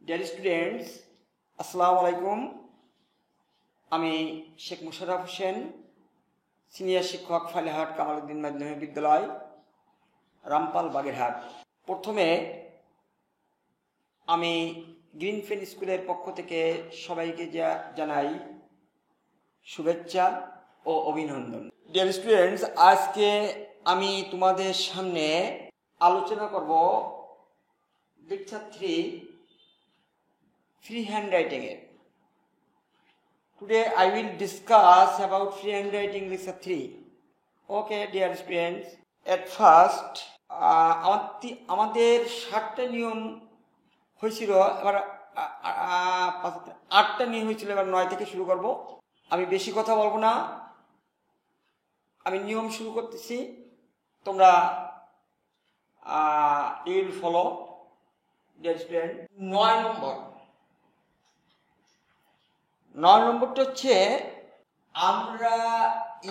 Dear students, আসসালামু আলাইকুম। আমি শেখ মুশাররফ হোসেন, সিনিয়র শিক্ষক, ফালেহাট কামালউদ্দিন মাধ্যমিক বিদ্যালয়, রামপাল, বাগেরহাট। প্রথমে আমি গ্রিন ফেন স্কুলের পক্ষ থেকে সবাইকে জানাই শুভেচ্ছা ও অভিনন্দন। ডিয়ার স্টুডেন্টস, আজকে আমি তোমাদের সামনে আলোচনা করব lecture 3 free handwriting. Today I will discuss about free handwriting lecture 3. Okay, dear students, at first আমাদের 7টা নিয়ম হয়েছিল, এবার 8টা নিয়ম হয়েছিল, এবার 9 থেকে শুরু করব। আমি বেশি কথা বলবো না, আমি নিয়ম শুরু করতেছি, তোমরা ইউল ফলো। ডিয়ার স্টুডেন্ট, 9 নম্বরটা হচ্ছে, আমরা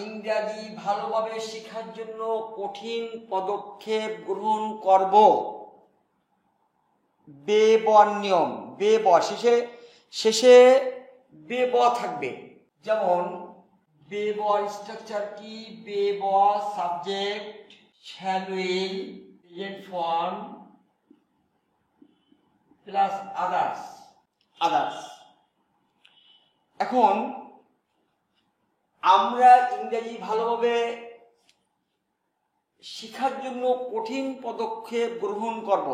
ইংরাজি ভালোভাবে শেখার জন্য কঠিন পদক্ষেপ গ্রহণ করব। বে-ব নিয়ম, বে-ব শেষে বে-ব থাকবে। যেমন বে-ব স্ট্রাকচার কি? বে-ব subject, shall will, present form plus others. এখন আমরা ইংরেজি ভালোভাবে শেখার জন্য কঠিন পদক্ষেপ গ্রহণ করব।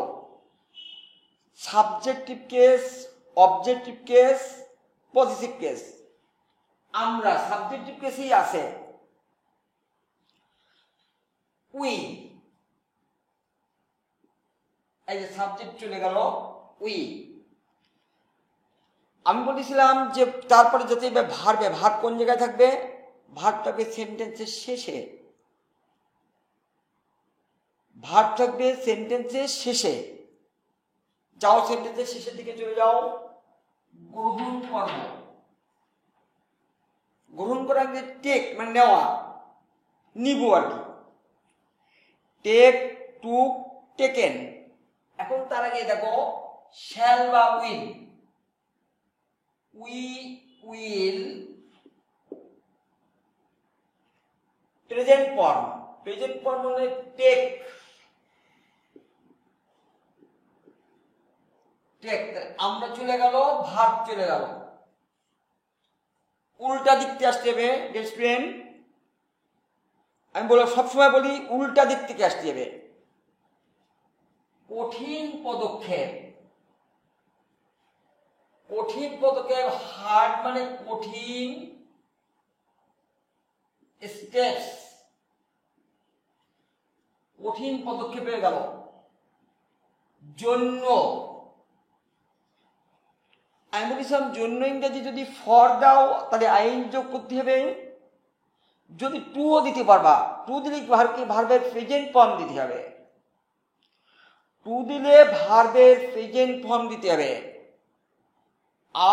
Subjective case, objective case, positive case. আমরা সাবজেক্টিভ কেসেই আছে উই, এই যে সাবজেক্ট চলে গেল উই। আমি বলেছিলাম যে তারপরে যাতে ভার্ব কোন জায়গায় থাকবে? ভার্ব থাকবে সেন্টেন্সের শেষে। ভার্ব থাকবে সেন্টেন্সের শেষে। যাও সেন্টেন্সের শেষের দিকে চলে যাও। গ্রহণ করব, গ্রহণ করা যে টেক মানে নেওয়া, নিব আর কি। টেক, টুক, টেকেন। এখন তার আগে দেখো শ্যাল বা will. We will, present form মানে take, আমরা চলে গেল, ভার্ব চলে গেল, উল্টা দিক থেকে আসতে হবে। স্টুডেন্ট, আমি সবসময় বলি উল্টা দিক থেকে আসতে হবে। কঠিন পদক্ষেপ, হার্ড মানে কঠিন, স্টেপস, কঠিন পদক্ষেপে গেল। জন্য, আমি বলেছিলাম জন্য ইংরেজি যদি ফর দাও তাহলে আইন যোগ করতে হবে। যদি টুও দিতে পারবা, টু দিলে ভার্বের প্রেজেন্ট ফর্ম দিতে হবে। টু দিলে ভার্বের প্রেজেন্ট ফর্ম দিতে হবে।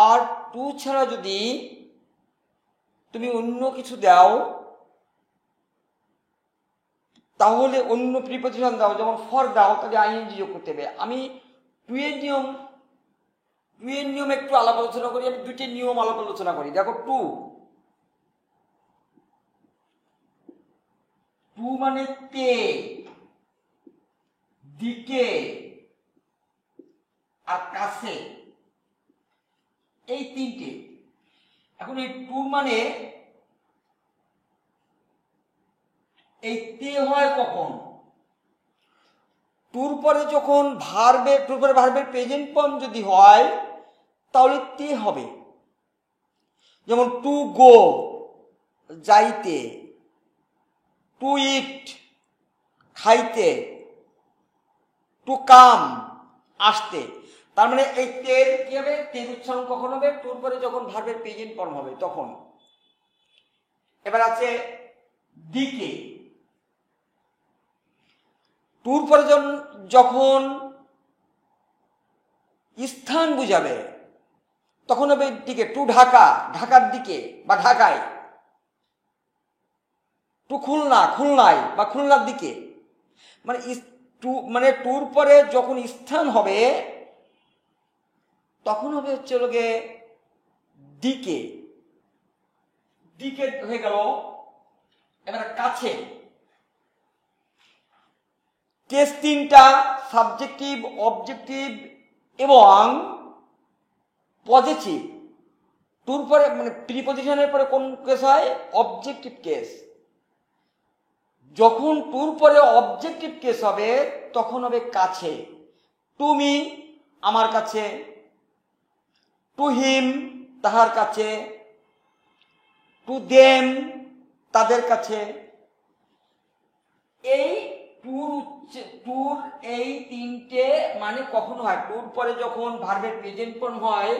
আর টু ছাড়া যদি তুমি অন্য কিছু দাও তাহলে অন্য প্রিপোজিশন দাও, যেমন ফর দাও, তাহলে আইএনজি যোগ করতে হবে। আমি টু এর নিয়ম একটু আলাপ আলোচনা করি। আমি 2টি নিয়ম আলাপ আলোচনা করি। দেখো টু মানে তে, দিকে আর কাছে, এই 3টে। এখন এই টু মানে এই তে হয় কখন? টুর পরে যখন ভার্বের প্রেজেন্ট ফর্ম যদি হয় তাহলে তে হবে। যেমন টু গো, যাইতে, টু ইট, খাইতে, টু কাম, আসতে। তার মানে এই তের কি হবে? তের উচ্চারণ কখন হবে? টুর পরে যখন ভার্বের প্রেজেন্ট ফর্ম হবে তখন। এবার আছে দিকে। টুর পরে যখন স্থান বুঝাবে তখন হবে দিকে। টু ঢাকা, ঢাকার দিকে বা ঢাকায়। টু খুলনা, খুলনায় বা খুলনার দিকে। মানে টু মানে টুর পরে যখন স্থান হবে তখন হবে হচ্ছে লোকে দিকে, দিকে হয়ে গেল। এবার কাছে, কেস তিনটা, সাবজেক্টিভ, অবজেক্টিভ এবং পজিটিভ। টুর পরে মানে প্রিপজিশনের পরে কোন কেস হয়? Objective case. যখন টুর পরে অবজেক্টিভ কেস হবে তখন হবে কাছে। টু মি আমার কাছে, টু হিম তাহার কাছে, টু দেম তাদের কাছে। এই টুর এই তিনটে মানে কখন হয়? টুর পরে যখন ভার্বের প্রেজেন্ট ফর্ম হয়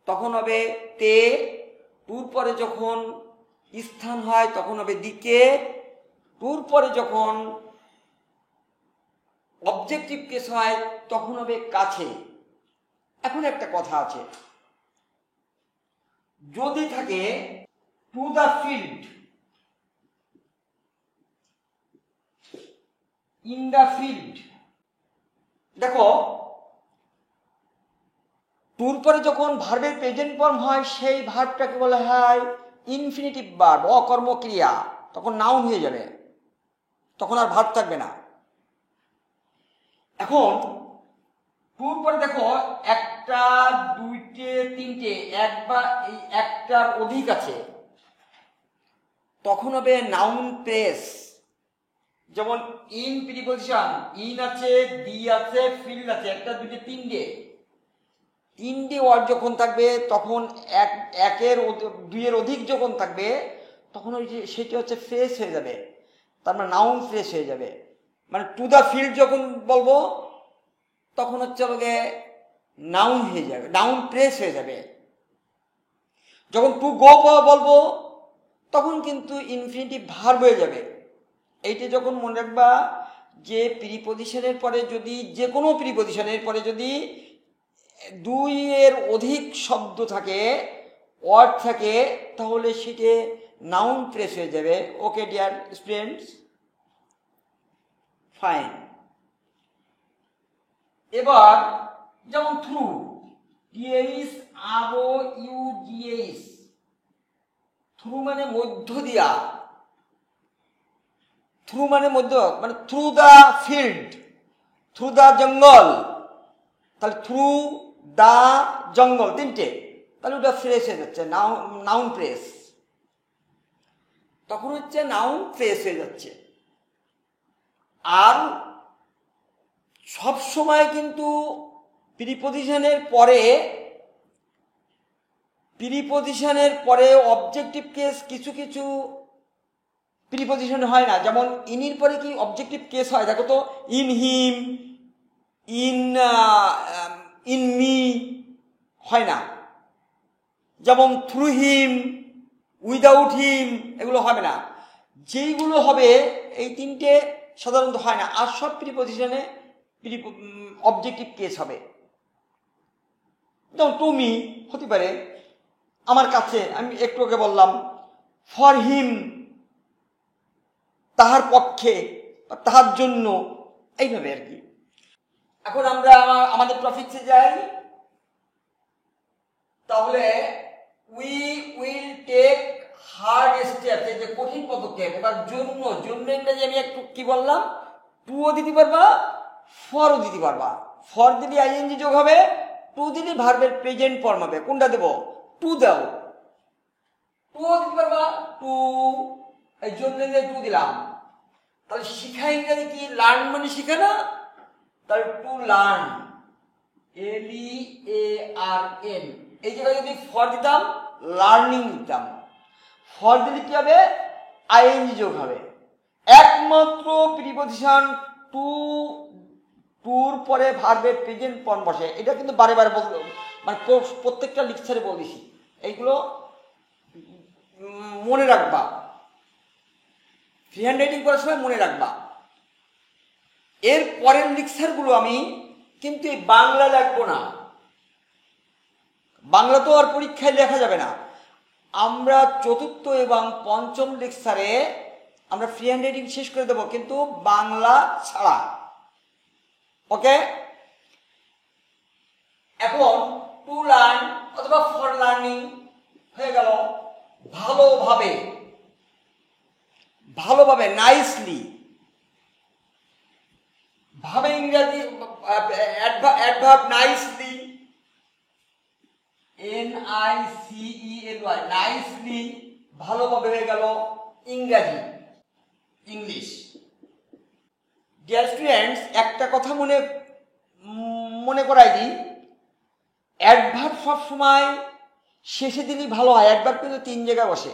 তখন হবে তে, টুর পরে যখন স্থান হয় তখন হবে দিকে, টুর পরে যখন অবজেক্টিভ কেস হয় তখন হবে কাছে। এখন একটা কথা আছে, যদি থাকে to the field, in the field, দেখো টুর পরে যখন ভার্বের প্রেজেন্ট ফর্ম হয় সেই ভার্বটাকে বলা হয় ইনফিনিটিভ ভার্ব, অকর্মক্রিয়া। তখন নাউন হয়ে যাবে, তখন আর ভার্ব থাকবে না। এখন টুর পরে দেখো একটা, দুইটে, তিনটে, এক বা এই একটার অধিক আছে, তখন হবে নাউন প্রেস। যেমন ইন প্রিপজিশন, ইন আছে, দি আছে, ফিল্ড আছে, একটা, দুইটে, তিনটে, তিনটে ওয়ার্ড যখন থাকবে তখন একের দুইয়ের অধিক যখন থাকবে তখন ওই যে সেটি হচ্ছে ফ্রেশ হয়ে যাবে, তার মানে নাউন ফ্রেশ হয়ে যাবে। মানে টু দ্য ফিল্ড যখন বলবো তখন হচ্ছে লোকে নাউন হয়ে যাবে, নাউন প্রেস হয়ে যাবে। যখন টু গো বলবো তখন কিন্তু ইনফিনিটিভ ভার্ব হয়ে যাবে। এইটা যখন মনে রাখবা যে প্রিপজিশনের পরে যদি, যে কোনো প্রিপজিশনের পরে যদি দুইয়ের অধিক শব্দ থাকে, ওয়ার্ড থাকে, তাহলে সেটা নাউন প্রেস হয়ে যাবে। Okay dear students, fine. এবার যেমন through, T H R O U G H, through মানে মধ্য দিয়া, থ্রু মানে মধ্য, মানে through the field, through the jungle, তাহলে থ্রু দ্য জঙ্গল তিনটে, তাহলে ওটা ফ্রেশ হয়ে যাচ্ছে, নাউন প্রেস। তখন হচ্ছে নাউন ফ্রেশ হয়ে যাচ্ছে। আর সব সময় কিন্তু প্রিপজিশনের পরে অবজেক্টিভ কেস কিছু কিছু প্রিপজিশন হয় না। যেমন ইনির পরে কি অবজেক্টিভ কেস হয়? দেখো তো, ইন হিম, ইন মি হয় না। যেমন থ্রু হিম, উইদাউট হিম, এগুলো হবে না। যেইগুলো হবে এই তিনটে সাধারণত হয় না। আর সব প্রিপজিশনে অবজেক্টিভ কেস হবে। যেমন টু মি হতে পারে আমার কাছে, আমি একটু আগে বললাম। ফর হিম তাহার পক্ষে, তাহার জন্য, এইভাবে আর কি। এখন আমরা আমাদের টপিকসে যাই। তাহলে we will take hard steps, এই যে কঠিন পদক্ষেপ। এবার জন্য, জন্য ইংরেজি আমি একটু কি বললাম, টুও দিতে পারবা, ফরও দিতে পারবা। ফর দিলে আইএনজি যোগ হবে, টু দিলে ভার্বের প্রেজেন্ট ফর্ম হবে। কোনটা দেব? টু দাও। টুও দিতে পারবা, টু, এই জন্য টু দিলাম। তাহলে শিখা ইংরেজি কি? লার্ন মানে শিখা না? তাহলে টু লার্ন, LEARN। এই জায়গায় যদি ফর দিতাম, লার্নিং দিতাম। ফর দিলে কি হবে? আইএনজি যোগ হবে। একমাত্র প্রিপজিশন টু, টুর পরে ভার্বের প্রেজেন্ট ফর্ম বসে। এটা কিন্তু বারে বারে মানে প্রত্যেকটা লেকচারে বলেছি, এইগুলো মনে রাখবা, ফ্রি হ্যান্ড রাইটিং করার সময় মনে রাখবা। এর পরের লেকচারগুলো আমি কিন্তু এই বাংলা লিখবো না। বাংলা তো আর পরীক্ষায় লেখা যাবে না। আমরা চতুর্থ এবং পঞ্চম লেকচারে আমরা ফ্রি হ্যান্ড রাইটিং শেষ করে দেবো, কিন্তু বাংলা ছাড়া। ওকে, এখন টু লার্ন অথবা ফর লার্নিং হয়ে গেল ভালোভাবে, ভালোভাবে, নাইসলি ভাবে ইংরেজি অ্যাডভার্ব নাইসলি, NICELY, নাইসলি ভালোভাবে হয়ে গেল ইংরেজি, ইংলিশ। ডিয়ার স্টুডেন্টস, একটা কথা মনে করাই দিই, অ্যাডভার্ব সবসময় শেষে দিলেই ভালো হয়। অ্যাডভার্ব কিন্তু 3 জায়গায় বসে।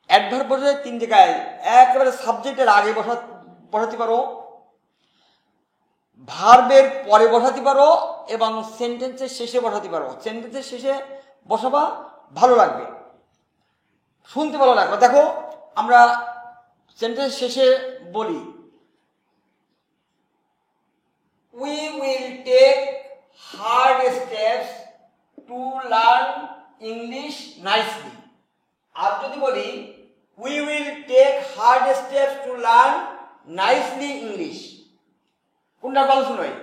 অ্যাডভার্ব বসে 3 জায়গায়, একেবারে সাবজেক্টের আগে বসাতে পারো, ভার্বের পরে বসাতে পারো এবং সেন্টেন্সের শেষে বসাতে পারো। সেন্টেন্সের শেষে বসাবা, ভালো লাগবে, শুনতে ভালো লাগবে। দেখো আমরা সেন্টেন্স শেষে বলি, we will take hard steps to learn English nicely। আর যদি বলি we will take hard steps to learn nicely English, কোনটা ভালো শুনোই?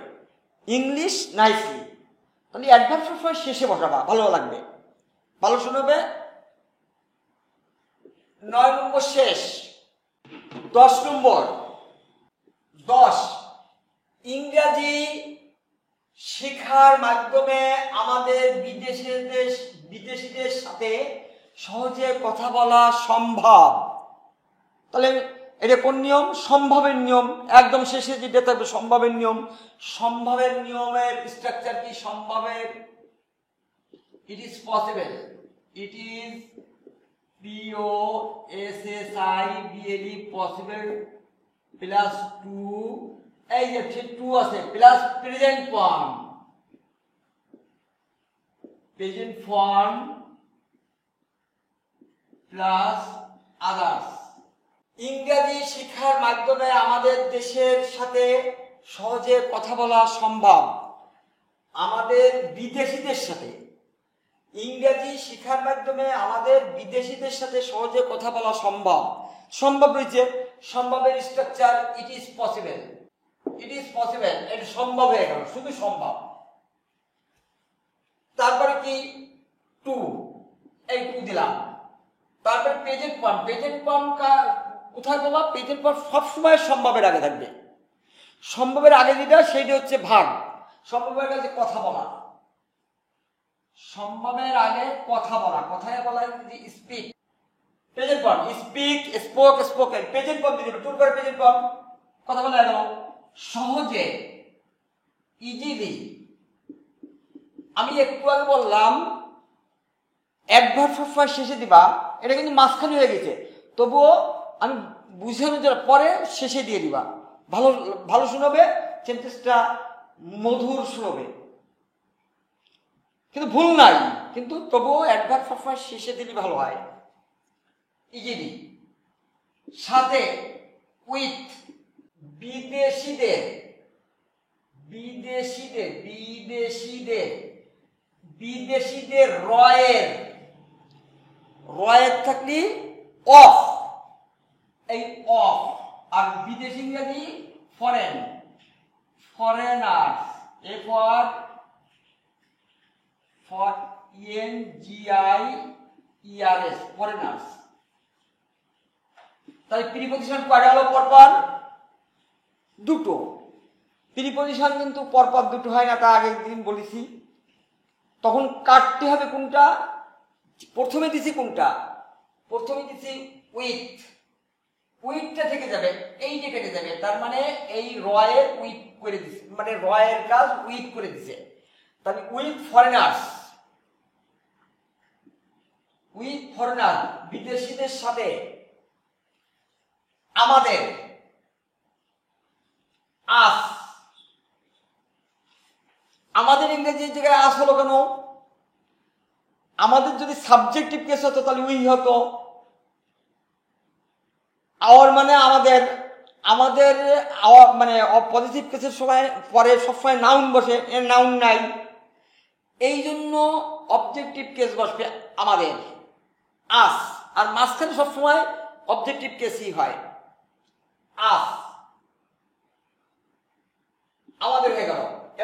English nicely. তাহলে অ্যাডভার্ব সবসময় শেষে বসাবা, ভালো লাগবে, ভালো শোনাবে। 9 নম্বর শেষ। 10 নম্বর, 10 ইংরাজি শেখার মাধ্যমে আমাদের বিদেশিদের সাথে সহজে কথা বলা সম্ভব। তাহলে এটা কোন নিয়ম? সম্ভবের নিয়ম। একদম শেষে যেটা থাকবে সম্ভবের নিয়ম। সম্ভবের নিয়মের স্ট্রাকচার কি? সম্ভবের it is possible, it is POSSIBLE possible plus to, এই যে টু আছে plus present form plus others. ইংরেজি শিক্ষার মাধ্যমে আমাদের দেশের সাথে সহজে কথা বলা সম্ভব। আমাদের বিদেশিদের সাথে, ইংরেজি শিক্ষার মাধ্যমে আমাদের বিদেশিদের সাথে সহজে কথা বলা সম্ভব। সম্ভব রয়েছে, সম্ভবের structure it is possible, it is possible, এটা সম্ভব হয়ে গেল, শুধু সম্ভব। তারপরে কি? টু, এই টু দিলাম। তারপরে প্রেজেন্ট ফর্ম। প্রেজেন্ট ফর্ম কোথায় পাবা? প্রেজেন্ট ফর্ম সবসময় সম্ভবের আগে থাকবে। সম্ভবের আগে যেটা, সেইটা হচ্ছে ভার্ব। সম্ভবের আগে কথা বলা, সম্ভবের আগে কথা বলা, কথায় বলা speak. Present form speak, spoke, spoken. Present form দিয়ে দিবে, টুর পরে প্রেজেন্ট ফর্ম, কথা বলা গেল সহজে, ইজিলি। আমি একটু আগে বললাম অ্যাডভার্ব সবসময় শেষে দিবা, এটা কিন্তু মাঝখানে হয়ে গেছে, তবুও আমি বুঝানোর জন্য পরে শেষে দিয়ে দিবা, ভালো ভালো শোনাবে, সেন্টেন্সটা মধুর শোনাবে, কিন্তু ভুল নাই, কিন্তু তবুও অ্যাডভার্ব সবসময় শেষে দিলে ভালো হয়। ইজিলি, সাথে, উইথ, বিদেশিদের, বিদেশিদের, বিদেশিদের, বিদেশিদের, রয়ের, রয়ের থাকলে অফ, এই অফ। আর বিদেশি ইংরেজি foreign, foreigners, A for ENGIERS, foreigners. তাই প্রিপজিশন কয়টা হলো পরপর? দুটো। প্রিপজিশন কিন্তু পরপর দুটো হয় না, তা আগের দিন বলেছি। তখন কাটতে হবে কোনটা? প্রথমে দিছি কোনটা? প্রথমে দিছি উইথ, উইথটা থেকে যাবে, এই যে কেটে যাবে, তার মানে এই রয়ের উইথ করে দিছে, মানে রয়ের কাজ উইথ করে দিছে। তাহলে উইথ ফরেনার্স, উইথ ফরেনার, বিদেশিদের সাথে, আমাদের, আস। আমাদের ইংরেজির জায়গায় আস হলো কেন? আমাদের যদি সাবজেক্টিভ কেস হতো তাহলে উই হতো। আওয়ার মানে আমাদের, আমাদের মানে পজিটিভ কেসের সময় পরে সবসময় নাউন বসে, এর নাউন নাই, এই জন্য অবজেক্টিভ কেস বসবে আমাদের, আস। আর মাঝখানে সবসময় অবজেক্টিভ কেসই হয়, আস।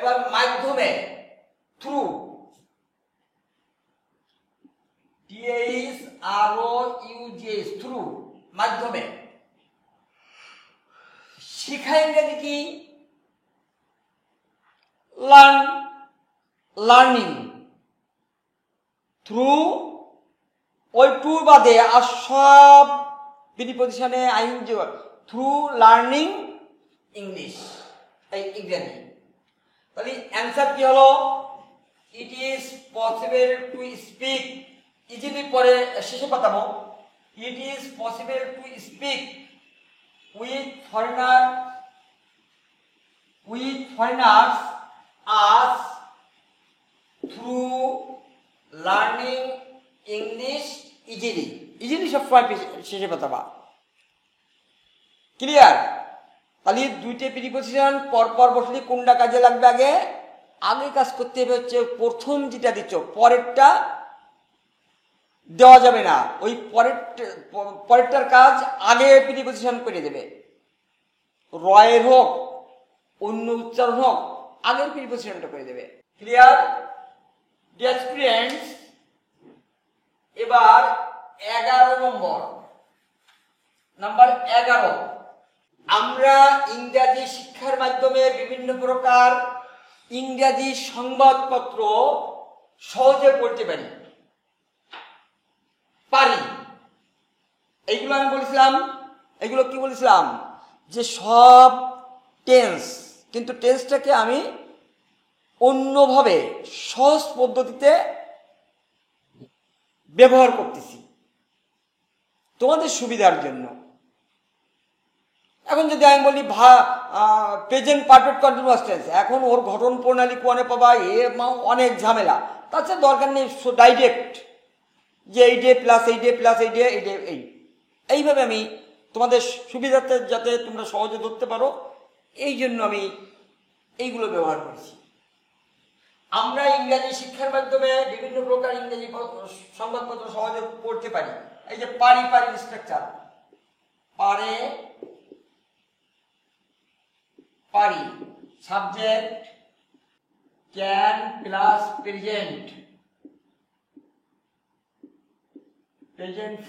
এবার মাধ্যমে, থ্রু, THROUGH, থ্রু, মাধ্যমে। শিখা ইংরেজি কি? Learn, learning. থ্রু, ওই টু বাদে আর সব প্রিপজিশনে আইএনজি, থ্রু লার্নিং ইংলিশ, এই ইংরেজি। তাহলে অ্যান্সার কি হলো? It is possible to speak easily, পরে শেষে পাতাবো। It is possible to speak with foreigners us through learning English easily. Easily সবসময় শেষে পাতাবা। ক্লিয়ার? তাহলে দুইটা প্রিপজিশন পরপর বসলে কোনটা কাজে লাগবে? আগে আগে কাজ করতে হবে হচ্ছে প্রথম যেটা দিচ্ছ, পরেরটা দেওয়া যাবে না। ওই পরেরটার কাজ আগে প্রিপজিশন করে দেবে। রয়ের হোক, অন্য উচ্চারণ হোক, আগের প্রিপজিশনটা করে দেবে। Clear dear students? এবার 11 নাম্বার 11, আমরা ইংরাজি শিক্ষার মাধ্যমে বিভিন্ন প্রকার ইংরাজি সংবাদপত্র সহজে পড়তে পারি। এইগুলো আমি বলেছিলাম, এগুলো কি বলেছিলাম? যে সব টেন্স, কিন্তু টেন্সটাকে আমি অন্যভাবে সহজ পদ্ধতিতে ব্যবহার করতেছি তোমাদের সুবিধার জন্য। এখন যদি আমি বলি প্রেজেন্ট পারফেক্ট কন্টিনিউয়াস টেন্স, এখন ওর ঘটন প্রণালী কোয়ানে পাবা, অনেক ঝামেলা। তাছাড়া দরকার নেই, ডাইরেক্ট যে এই ডে প্লাস এই ডে প্লাস এই ডে, এইভাবে আমি তোমাদের সুবিধাতে যাতে তোমরা সহজে ধরতে পারো, এই জন্য আমি এইগুলো ব্যবহার করেছি। আমরা ইংরাজি শিক্ষার মাধ্যমে বিভিন্ন প্রকার ইংরেজি সংবাদপত্র সহজে পড়তে পারি। এই যে পারি স্ট্রাকচার, পারি subject, can plus present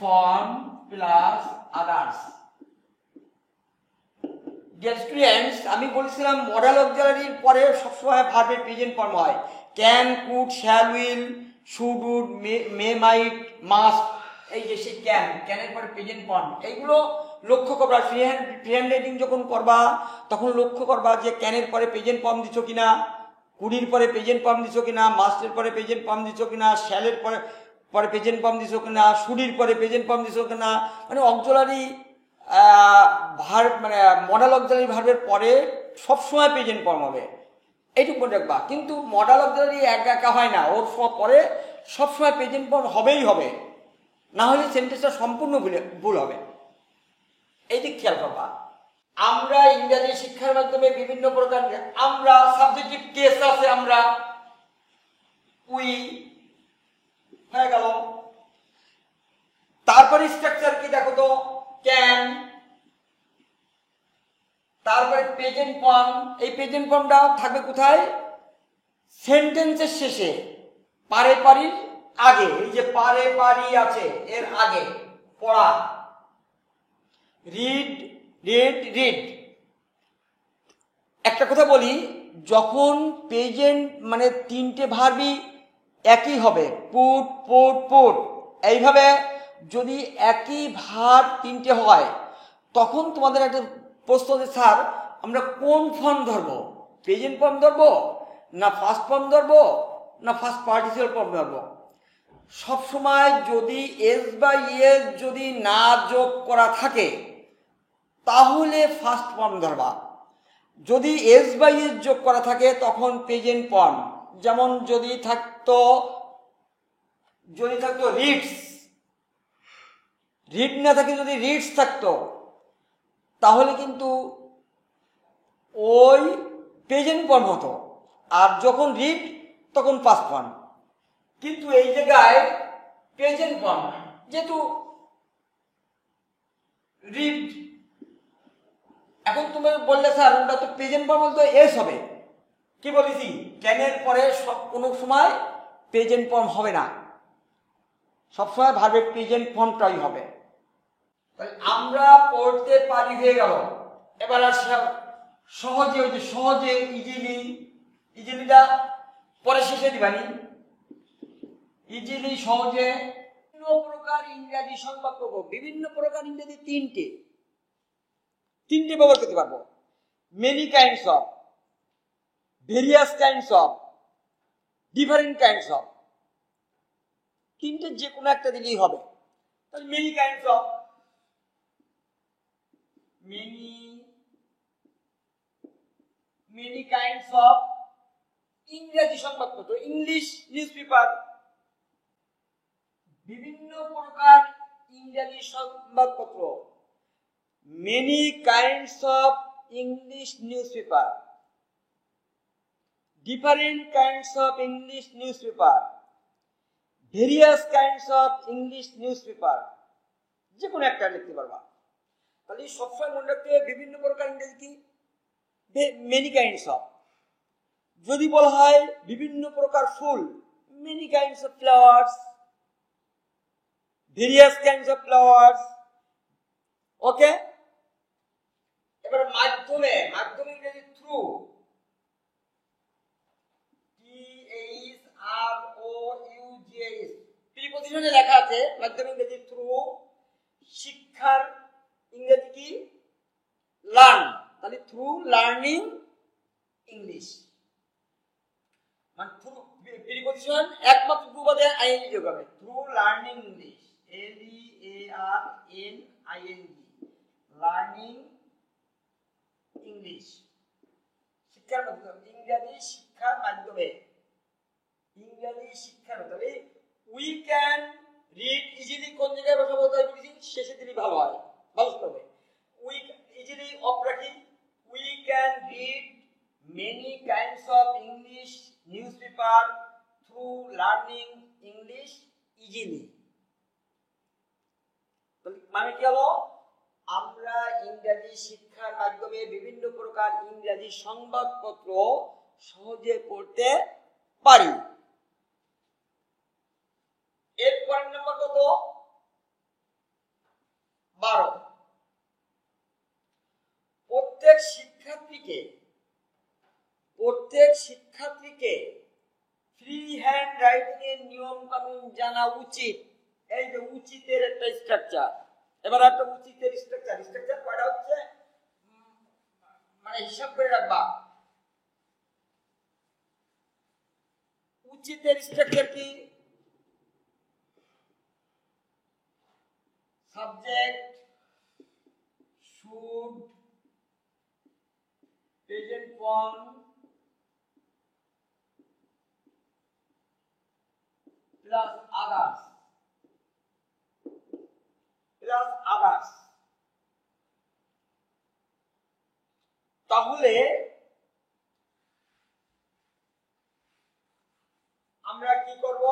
form plus others. Dear students, আমি বলেছিলাম মডেল অক্সিলারির পরে সবসময় ভার্বের প্রেজেন্ট ফর্ম হয়। Can, could, shall, will, should, would, may, might, must. এই যে সেই ক্যানের পরে প্রেজেন্ট ফর্ম, এইগুলো লক্ষ্য করবা। ফ্রি হ্যান্ড রাইটিং যখন করবা তখন লক্ষ্য করবা যে ক্যানের পরে প্রেজেন্ট ফর্ম দিচ্ছ কিনা, কুডির পরে প্রেজেন্ট ফর্ম দিচ্ছ কিনা, মাস্টের পরে প্রেজেন্ট ফর্ম দিচ্ছ কিনা, শ্যালের পরে প্রেজেন্ট ফর্ম দিচ্ছ কিনা, শুডির পরে প্রেজেন্ট ফর্ম দিচ্ছ কিনা। মানে অক্সিলারি ভার্ব, মানে মডেল অক্সিলারি ভার্বের পরে সবসময় প্রেজেন্ট ফর্ম হবে, এইটুকু মনে রাখবা। কিন্তু মডেল অক্সিলারি একা হয় না, ওর পরে সবসময় প্রেজেন্ট ফর্ম হবেই হবে, না হলে সেন্টেন্সটা সম্পূর্ণ ভুল হবে। এই দিক খেয়াল করবা। আমরা ইংরেজি শিক্ষার মাধ্যমে বিভিন্ন প্রকার, আমরা সাবজেক্টিভ কেস আছে, আমরা উই হয়ে গেল। তারপরে স্ট্রাকচার কি দেখো তো, ক্যান, তারপরে প্রেজেন্ট ফর্ম। এই প্রেজেন্ট ফর্মটা থাকবে কোথায়? সেন্টেন্সের শেষে, পারির আগে। এই যে পারি আছে, এর আগে পড়া, রিড। একটা কথা বলি, যখন প্রেজেন্ট মানে তিনটে ভার্বই একই হবে, পুট, এইভাবে যদি একই ভার্ব তিনটে হয়, তখন তোমাদের একটা প্রশ্ন যে স্যার আমরা কোন ফর্ম ধরবো? প্রেজেন্ট ফর্ম ধরবো, না ফার্স্ট ফর্ম ধরবো, না ফার্স্ট পার্টিসিপাল ফর্ম ধরবো? সবসময় যদি এস বা ইএস যদি না যোগ করা থাকে তাহলে ফার্স্ট ফর্ম ধরবা। যদি এস বা ইএস যোগ করা থাকে তখন প্রেজেন্ট ফর্ম। যেমন যদি থাকতো রিডস, রিড না থাকে, যদি রিডস থাকতো তাহলে কিন্তু ওই প্রেজেন্ট ফর্ম হতো, আর যখন রিড তখন পাস্ট ফর্ম। কিন্তু এই জায়গায় প্রেজেন্ট ফর্ম, যেহেতু রিড, এখন তুমি বললে স্যার ওটা তো প্রেজেন্ট ফর্ম বলতে এস হবে, কি বলেছি, ক্যানের পরে কোনো সময় প্রেজেন্ট ফর্ম হবে না, সবসময় ভার্বের প্রেজেন্ট ফর্মটাই হবে। আমরা পড়তে পারি হয়ে গেল। এবার সহজে ওই যে সহজে ইজিলিটা পরে শেষে দিবানি। ইজিলি সহজে বিভিন্ন প্রকার ইংরেজি সংবাদ পাবো। বিভিন্ন প্রকার ইংরেজি তিনটে ব্যবহার করতে পারবো। Many kinds of, various kinds of, different kinds of, তিনটে যে কোনো একটা দিলেই হবে। তাহলে many kinds of, many kinds of ইংরেজি সংবাদপত্র, ইংলিশ নিউজ পেপার। বিভিন্ন প্রকার ইংরেজি সংবাদপত্র, many kinds of English news paper, different kinds of English news paper, various kinds of English news paper, যে কোনো একটা লিখতে পারবা। তাহলে সবসময় মনে রাখতে হবে বিভিন্ন প্রকার ইংরেজি কি, মেনি কাইন্ডস অফ। যদি বলা হয় বিভিন্ন প্রকার ফুল, many kinds of flowers, various kinds of flowers. Okay, এবার মাধ্যমে ইংরেজি থ্রু, THROUGH প্রিপজিশনে লেখা আছে মাধ্যমে ইংরেজি থ্রু। শিক্ষার ইংরেজি কি, লার্ন। তাহলে থ্রু লার্নিং ইংলিশ, মানে থ্রু প্রিপজিশন একমাত্র থ্রু বাদে আইএনজি যোগ হবে। Through learning English, LEARNING, learning English, শিক্ষার মাধ্যমে, ইংরেজি শিক্ষার মাধ্যমে, ইংরেজি শিক্ষার মাধ্যমে। উই ক্যান রিড ইজিলি কোন জায়গায় বসাবো তাই বলেছি, শেষে দিলে ভালো হয়, ভালো হবে। উই ইজিলি অফ রাখি। We can read many kinds of English news paper through learning English easily. মানে কি হলো, আমরা ইংরেজি শিক্ষার মাধ্যমে বিভিন্ন প্রকার ইংরেজি সংবাদপত্র সহজে পড়তে পারি। এর পরের নম্বর কত, 12। প্রত্যেক শিক্ষার্থীকে ফ্রি হ্যান্ড রাইটিং এর নিয়ম কানুন জানা উচিত। এই যে উচিতের একটা স্ট্রাকচার, এবার একটা উচিতের স্ট্রাকচার কয়টা হচ্ছে মানে হিসাব করে রাখবা। উচিতের স্ট্রাকচার কি, subject, should, present form plus others, তাহলে আমরা কি করব,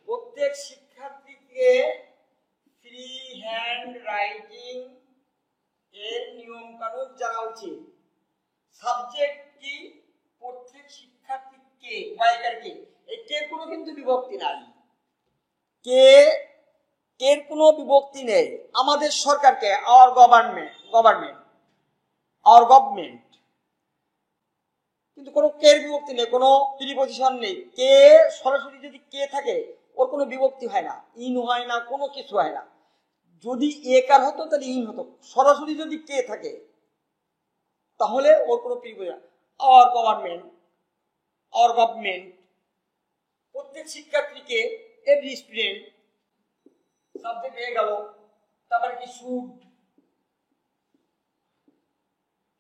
প্রত্যেক শিক্ষার্থীকে ফ্রি হ্যান্ড রাইটিং এর নিয়ম কানুন জানা উচিত। সাবজেক্ট কি, প্রত্যেক শিক্ষার্থীকে, ওয়াইকারকে, এর কোনো কিন্তু বিভক্তি নাই, এর কোনো বিভক্তি নেই। আমাদের সরকারকে, আওয়ার গভর্নমেন্ট, কিন্তু কোনো কের বিভক্তি নেই, কোনো প্রিপজিশন নেই। কে সরাসরি যদি কে থাকে ওর কোনো বিভক্তি হয় না, ইন হয় না, কোনো কিছু হয় না। যদি একার হতো তাহলে ইন হতো, সরাসরি যদি কে থাকে তাহলে ওর কোনো প্রিপজিশন। আওয়ার গভর্নমেন্ট, প্রত্যেক শিক্ষার্থীকে, এভরি স্টুডেন্ট, সাবজেক্ট হয়ে গেল। তারপরে কি,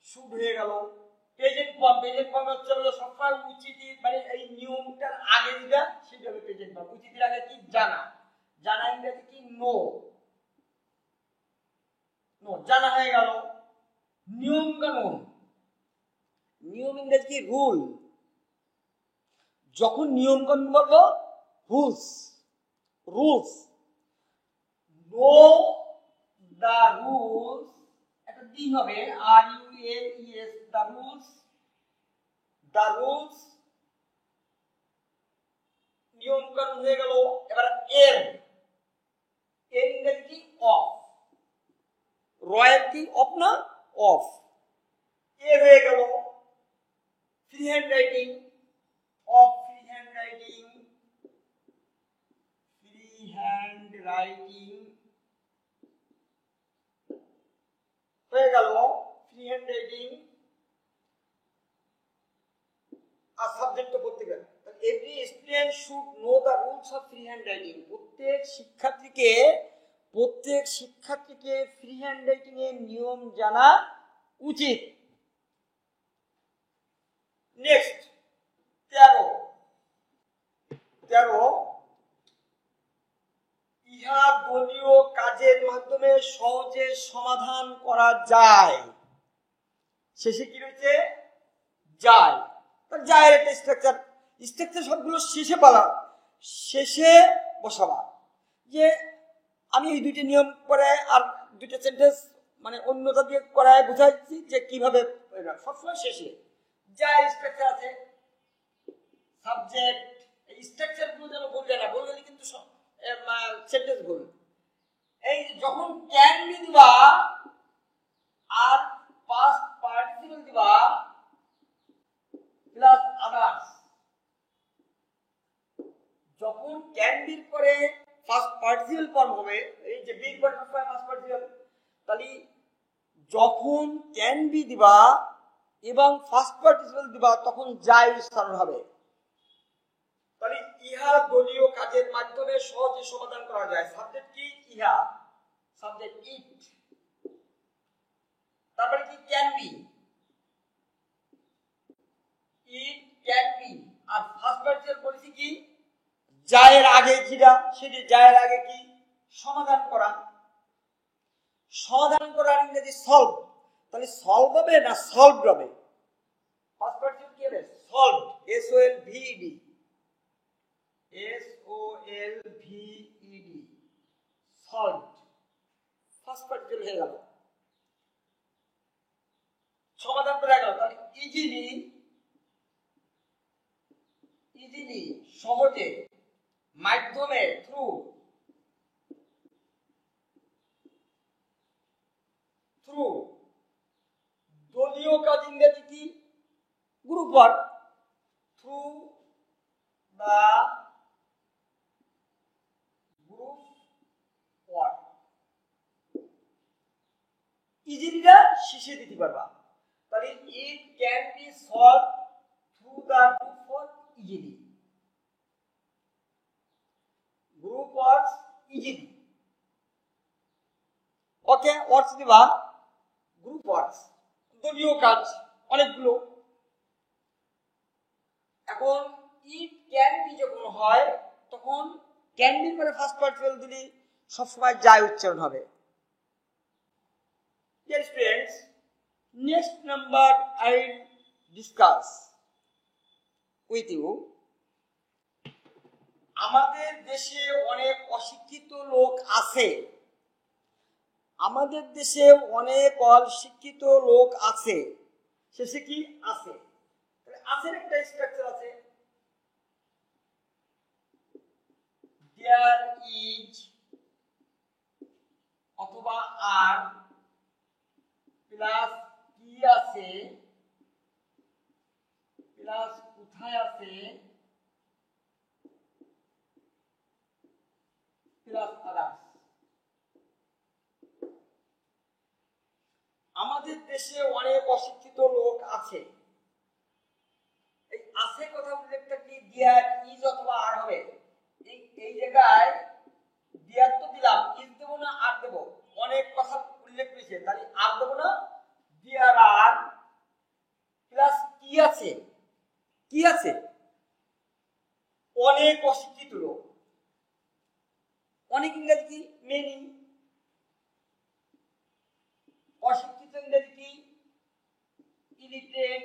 শুড হয়ে গেল। প্রেজেন্ট ফর্ম হচ্ছে সবসময় উচিত, মানে এই নিয়মটার আগে যেটা সেটা হবে প্রেজেন্ট ফর্ম। উচিতের আগে কি, জানা ইংরেজি কি, নো, জানা হয়ে গেল। নিয়ম কানুন, নিয়ম ইংরেজি কি, রুল। যখন নিয়ম কানুন বলবো রুলস, নো দা রুলস, একটা দিন হবে, RULES, the rules the rules নিয়ম কানুন হয়ে গেল। এবার এর ইংরেজি অফ, রয়ের কি অফ না অফ, এ হয়ে গেল free hand writing, of free hand writing, free hand writing হয়ে গেল ফ্রি হ্যান্ড রাইটিং। আর সাবজেক্ট তো বলতে গেল every student should know the rules of free hand writing. প্রত্যেক শিক্ষার্থীকে ফ্রি হ্যান্ড রাইটিং এর নিয়ম জানা উচিত। নেক্সট 13 ইহা দলীয় কাজের মাধ্যমে সহজে সমাধান করা যায়। শেষে কি রয়েছে? যায়। যায়ের একটা স্ট্রাকচার সবগুলো শেষে বসাবা। যে আমি এই দুইটা নিয়ম করে আর দুইটা সেন্টেন্স মানে অন্যটা দিয়ে করায় বুঝাচ্ছি যে কিভাবে সবসময় শেষে যার স্ট্রাকচার আছে। সাবজেক্ট এই স্ট্রাকচার গুলো যেন বলবে না, বললে কিন্তু সেন্টেন্স ভুল। এই যখন ক্যান বি দিবা আর পাস্ট পার্টিসিপল দিবা প্লাস আদার্স, যখন ক্যান বির পরে ফার্স্ট পার্টিসিপল ফর্ম হবে, এই যে বির পরে ফার্স্ট পার্টিসিপল, তাহলে যখন ক্যান বি দিবা এবং ফার্স্ট পার্টিসিপল দিবা তখন যাই উচ্চারণ হবে। তাহলে ইহা দলীয় কাজের মাধ্যমে সহজে সমাধান করা যায়। সাবজেক্ট কি? ইহা। Subject it. তারপরে কি? Can be. It can be. আর ফার্স্ট পার্টিসিপল বলেছি কি? যায়ের আগে যেটা, সেটি যায়ের আগে কি? সমাধান করা। সমাধান করার ইংরেজি সলভ। তাহলে সলভ হবে না সলভ হবে? ফার্স্ট পার্টিসিপল কি হবে? Solve. SOLVED। SOLVED। Solve. First participle হয়ে গেল, সমাধান করা গেল। তাহলে ইজিলি সহজে, মাধ্যমে থ্রু, দলীয় কাজ ইংরেজি কি? Group work. Through the group work. ইজিলিটা শেষে দিতে পারবা। তাহলে it can be solve through the group work easily. Group work easily. Okay, works দিবা গ্রুপ ওয়ার্কস, দলীয় কাজ অনেকগুলো। এখন ইট ক্যান বি যখন হয় তখন ক্যান বি পরে ফার্স্ট পার্টিসিপল দিলে সবসময় যায় উচ্চারণ হবে। Dear students, next number I will discuss with you. আমাদের দেশে অনেক অশিক্ষিত লোক আছে। আমাদের দেশে অনেক অশিক্ষিত লোক আছে। শেষে কি? আছে। আছের একটা স্ট্রাকচার আছে। There is অথবা আর প্লাস কি আছে প্লাস কোথায় আছে প্লাস আদার্স। আমাদের দেশে অনেক অশিক্ষিত লোক আছে। এই আছে কথা উল্লেখটা কি? দেয়ার ইজ অথবা আর হবে। এই জায়গায় দেয়ার তো দিলাম, ইজ দেবো না আর দেবো? অনেক কথা উল্লেখ করেছে, তাহলে আর দেবো না, দেয়ার আর প্লাস কি আছে? কি আছে? অনেক অশিক্ষিত লোক। অনেক ইংরেজি কি? মেনি। অশিক্ষিত ইংরেজি কি? ইলিটারেট।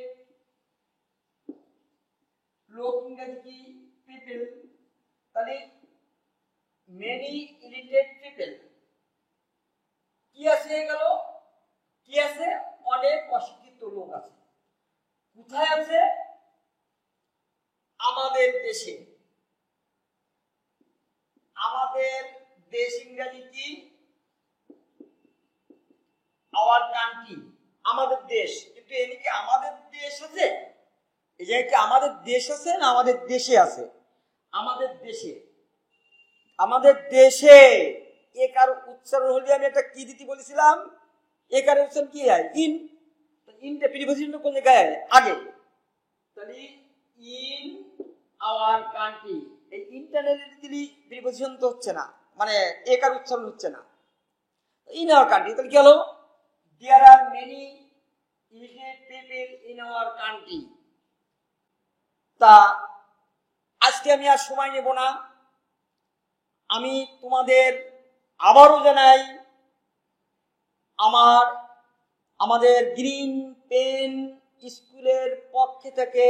লোক ইংরেজি কি? পিপল। তাহলে মেনি ইলিটারেট পিপল। কি আছে গেল? কি আছে? অনেক অশিক্ষিত লোক আছে। কোথায় আছে? দেশে, আমাদের দেশ ইংরেজি কি? আওয়ার কান্ট্রি, আমাদের দেশ। কিন্তু এর কি আমাদের দেশ আছে? এই যে কি আমাদের দেশ আছে না আমাদের দেশে আছে? আমাদের দেশে। আমাদের দেশে একার উচ্চারণ হলে আমি একটা কি দিতে বলেছিলাম? একার উচ্চারণ কি হয়? ইন। ইনটা প্রিপোজিশন কোন জায়গায়? আগে। তাহলে ইন আওয়ার কান্ট্রি, এই ইন্টারনেট দিলি প্রিপোজিশন তো হচ্ছে না, মানে একার উচ্চারণ হচ্ছে না। ইন আওয়ার কান্ট্রি তাহলে কি হলো? There are many illiterate people in our country. তা আজকে আমি আর সময় নেব না, আমি তোমাদের আবারও জানাই আমাদের গ্রিন পেন স্কুলের পক্ষ থেকে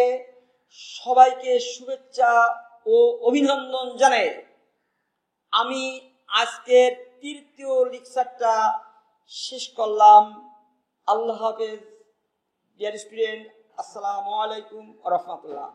সবাইকে শুভেচ্ছা ও অভিনন্দন জানাই। আমি আজকের তৃতীয় লেকচারটা শেষ করলাম। আল্লাহ হাফেজ ডিয়ার স্টুডেন্ট, আসসালামু আলাইকুম ওয়া রাহমাতুল্লাহ।